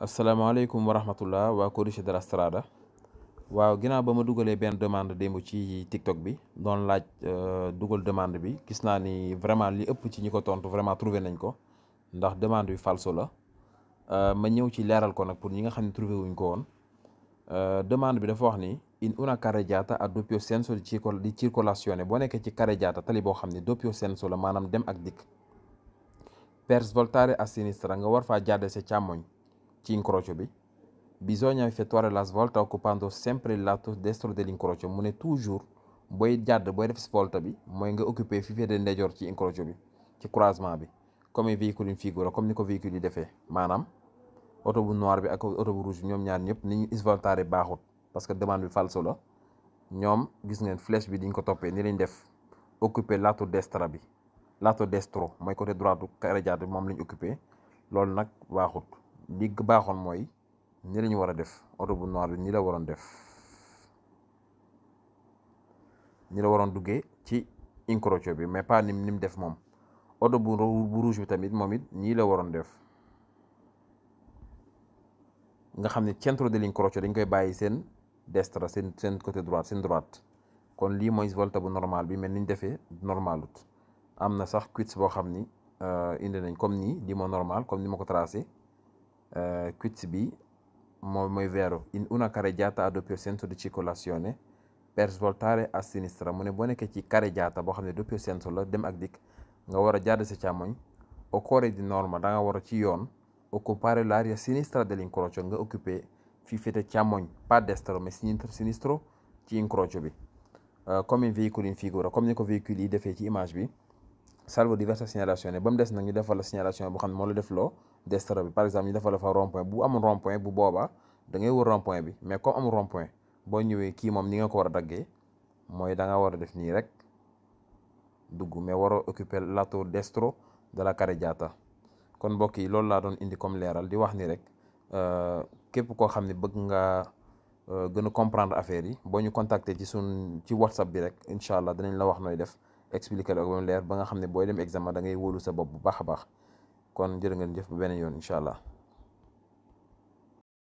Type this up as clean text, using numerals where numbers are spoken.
asalaamaaleykum wa rahmatullah waa Codice de la Strada waaw ginnaaw ba ma dugalee benn demande démb ci TikTok bi doon laaj dugal demande bi gis naa ni vraiment li ëpp ci ñi ko tontu vraiment trouvé nañ ko ndax demande bi falso la ma ñëw ci leeral ko nag pour ñi nga xam ne trouvé wuñ ko woon demande bi dafa wax ni in una carreggiata a doppio senso di circolazione boo nekkee ci carreggiata tali boo xam ne doppio senso la maanaam dem ak dikk per svoltare a sinistra nga war faa jàdde sa càmmoñ ci incrocio bi bisogna effettuare la svolta occupando sempre il lato destro dell'incrocio mu ne toujours booy jàdd booy def svolta bi mooy nga occupé fi féete ndeyjoor ci incrocio bi ci croisement bi comme i véhicule in figura comme ni ko véhicule yi defee maanaam oto bu noir bi ak oto bu rouge bi ñoom ñaar ñëpp ni ñu svoltare baaxut parce que demande bi falso la ñoom gis ngeen flèche bi diñ ko toppee ni lañ def occupé lato destra bi lato destro mooy côté droit du carreggiata bi moom lañ occupé loolu nag baaxut li baaxoon mooy ni la ñu war a def oto bu noir bi ni la waroon def ni la waroon duggee ci incrocio bi mais pas ni mu def moom oto bu rouge bi tamit moom it nii la waroon def nga xam ne centro dell'incrocio dañ koy bàyyi seen destra seen côté droite seen droite kon lii mooy volta bu normal bi mais ni ñu defee normalut am na sax quiz boo xam ni indi nañ comme nii lii moo normal comme ni ma ko tracé quiz bi mooy vero in una carreggiata a doppio senso di circolazione per svoltare a sinistra mu ne boo nekkee ci carreggiata boo xam ne doppio senso la dem ak dikk nga war a jàdd sa càmmoñ occorre di norma da nga war a ci yoon occupare l'area sinistra dell'incrocio nga occupé fi féete càmmoñ pas destro mais sinistro ci incrocio bi comme véhicule in figura comme ni ko véhicule yi defee ci image bi salvo diversa segnalazione ba mu des nag ñu defal la signalation boo xam ne moo la def loo destro bi par exemple ñu defal la fa rond point bu amul rond point bu boobaa da ngay wër rond point bi mais comme amul rond point boo ñëwee kii moom ni nga ko war a daggee mooy da nga war a def nii rek dugg mais war a occuper lato destro de la carreggiata kon mbokk yi loolu laa doon indi comme leeral di wax ni rek képp koo xam ne bëgg nga gën a comprendre affaire yi boo ñu contacter ci WhatsApp bi rek incha allah dinañ la wax nooy def expliquer la ko leer ba nga xam ne booy dem examen da ngay wóolu sa bopp bu baax a baax kon jërë ngeen jëf ba beneen yoon incha allah.